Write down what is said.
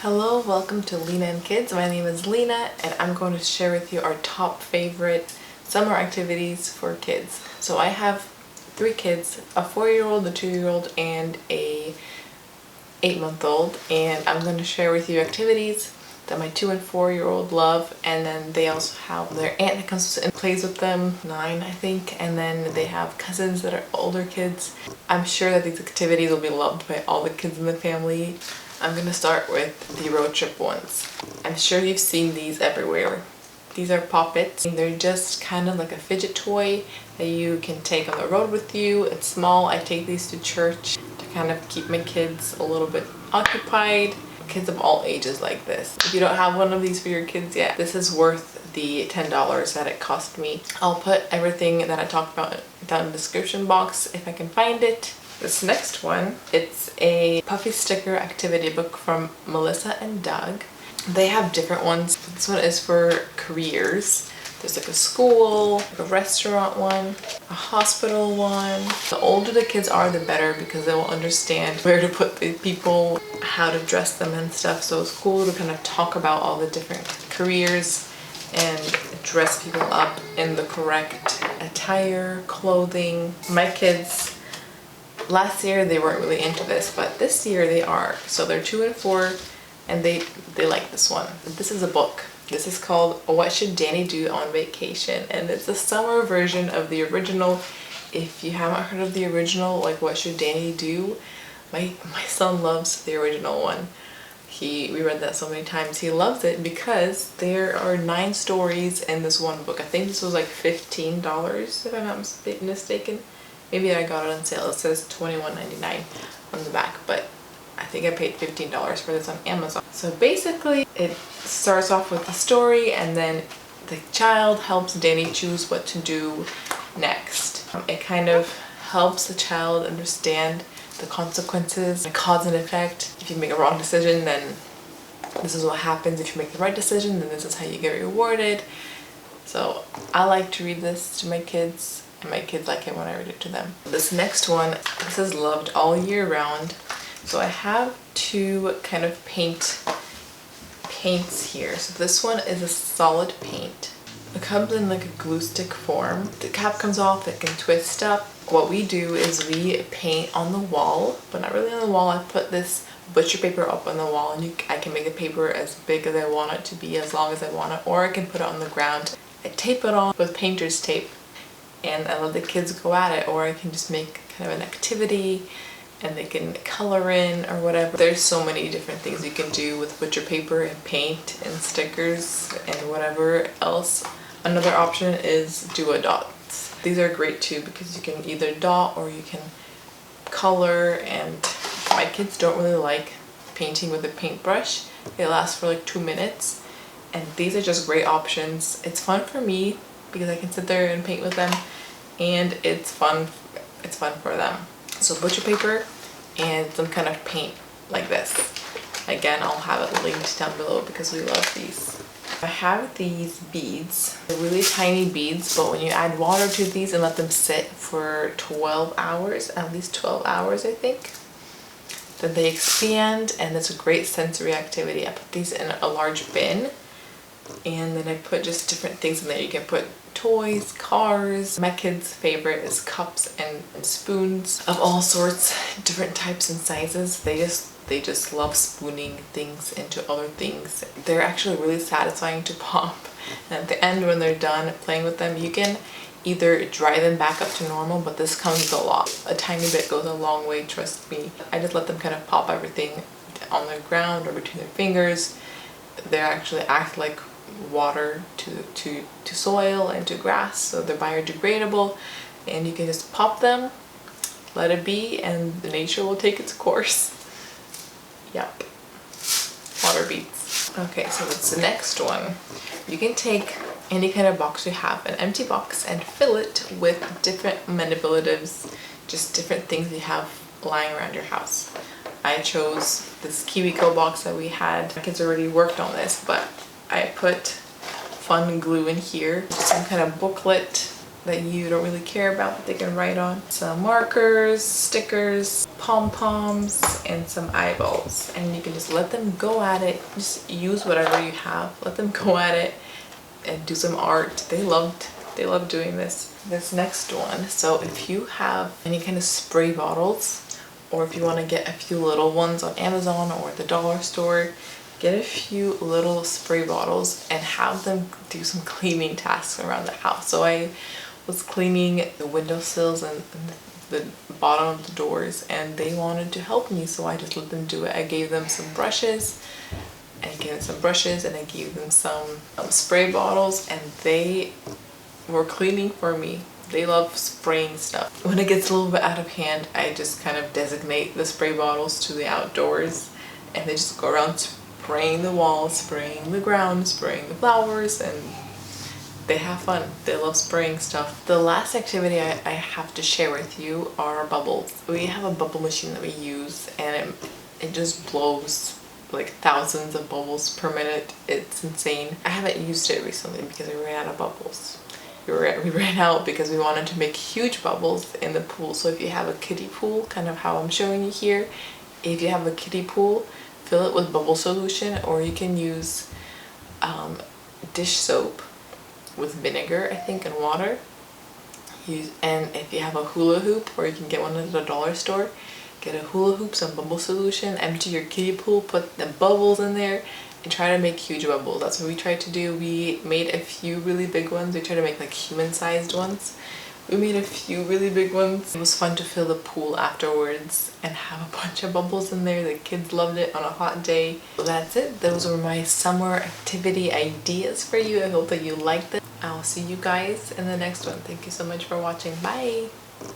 Hello, welcome to Lina and Kids. My name is Lina and I'm going to share with you our top favorite summer activities for kids. So I have 3 kids, a 4-year-old, a 2-year-old, and a 8-month-old, and I'm going to share with you activities that my 2 and 4-year-old love, and then they also have their aunt that comes and plays with them, 9 I think, and then they have cousins that are older kids. I'm sure that these activities will be loved by all the kids in the family. I'm gonna start with the road trip ones. I'm sure you've seen these everywhere. These are poppets. They're just kind of like a fidget toy that you can take on the road with you. It's small. I take these to church to kind of keep my kids a little bit occupied. Kids of all ages like this. If you don't have one of these for your kids yet, this is worth the $10 that it cost me. I'll put everything that I talked about down in the description box if I can find it. This next one, it's a puffy sticker activity book from Melissa and Doug. They have different ones. This one is for careers. There's like a school, like a restaurant one, a hospital one. The older the kids are, the better, because they will understand where to put the people, how to dress them and stuff. So it's cool to kind of talk about all the different careers and dress people up in the correct attire, clothing. My kids, last year they weren't really into this, but this year they are. So they're 2 and 4 and they like this one. This is a book. This is called What Should Danny Do on Vacation? And it's a summer version of the original. If you haven't heard of the original, like What Should Danny Do? My son loves the original one. We read that so many times. He loves it because there are 9 stories in this one book. I think this was like $15 if I'm not mistaken. Maybe I got it on sale. It says $21.99 on the back, but I think I paid $15 for this on Amazon. So basically it starts off with the story, and then the child helps Danny choose what to do next. It kind of helps the child understand the consequences, the cause and effect. If you make a wrong decision, then this is what happens. If you make the right decision, then this is how you get rewarded. So I like to read this to my kids, and my kids like it when I read it to them. This next one, this is loved all year round. So I have 2 kind of paints here. So this one is a solid paint. It comes in like a glue stick form. The cap comes off, it can twist up. What we do is we paint on the wall, but not really on the wall. I put this butcher paper up on the wall, and I can make the paper as big as I want it to be, as long as I want it, or I can put it on the ground. I tape it on with painter's tape, and I let the kids go at it, or I can just make kind of an activity and they can color in or whatever. There's so many different things you can do with butcher paper and paint and stickers and whatever else. Another option is duo-dots. These are great too, because you can either dot or you can color, and my kids don't really like painting with a paintbrush. It lasts for like 2 minutes, and these are just great options. It's fun for me because I can sit there and paint with them, and it's fun for them. So butcher paper and some kind of paint like this. Again, I'll have it linked down below because we love these. I have these beads. They're really tiny beads, but when you add water to these and let them sit for 12 hours, at least 12 hours I think, then they expand, and it's a great sensory activity. I put these in a large bin, and then I put just different things in there. You can put toys, cars. My kids' favorite is cups and spoons of all sorts, different types and sizes. They just love spooning things into other things. They're actually really satisfying to pop. And at the end, when they're done playing with them, you can either dry them back up to normal, but this comes with a lot. A tiny bit goes a long way, trust me. I just let them kind of pop everything on the ground or between their fingers. They actually act like water to soil and to grass, so they're biodegradable, and you can just pop them, let it be, and the nature will take its course. Yep, water beads. Okay, so that's the next one. You can take any kind of box you have, an empty box, and fill it with different manipulatives, just different things you have lying around your house. I chose this KiwiCo box that we had. My kids already worked on this, but I put fun glue in here, some kind of booklet, that you don't really care about that they can write on. Some markers, stickers, pom-poms, and some eyeballs. And you can just let them go at it. Just use whatever you have. Let them go at it and do some art. They love doing this. This next one, so if you have any kind of spray bottles, or if you want to get a few little ones on Amazon or the dollar store, get a few little spray bottles and have them do some cleaning tasks around the house. So I was cleaning the windowsills and the bottom of the doors, and they wanted to help me, so I just let them do it. I gave them some brushes, and I gave them some spray bottles, and they were cleaning for me. They love spraying stuff. When it gets a little bit out of hand, I just kind of designate the spray bottles to the outdoors, and they just go around spraying the walls, spraying the ground, spraying the flowers, and they have fun. They love spraying stuff. The last activity I have to share with you are bubbles. We have a bubble machine that we use, and it just blows like thousands of bubbles per minute. It's insane. I haven't used it recently because we ran out of bubbles. We ran out because we wanted to make huge bubbles in the pool. So if you have a kiddie pool, kind of how I'm showing you here, if you have a kiddie pool, fill it with bubble solution, or you can use dish soap with vinegar, I think, and water. And if you have a hula hoop, or you can get one at the dollar store, get a hula hoop, some bubble solution, empty your kiddie pool, put the bubbles in there, and try to make huge bubbles. That's what we tried to do. We made a few really big ones. We tried to make like human-sized ones. We made a few really big ones. It was fun to fill the pool afterwards and have a bunch of bubbles in there. The kids loved it on a hot day. So that's it. Those were my summer activity ideas for you. I hope that you liked them. I'll see you guys in the next one. Thank you so much for watching. Bye!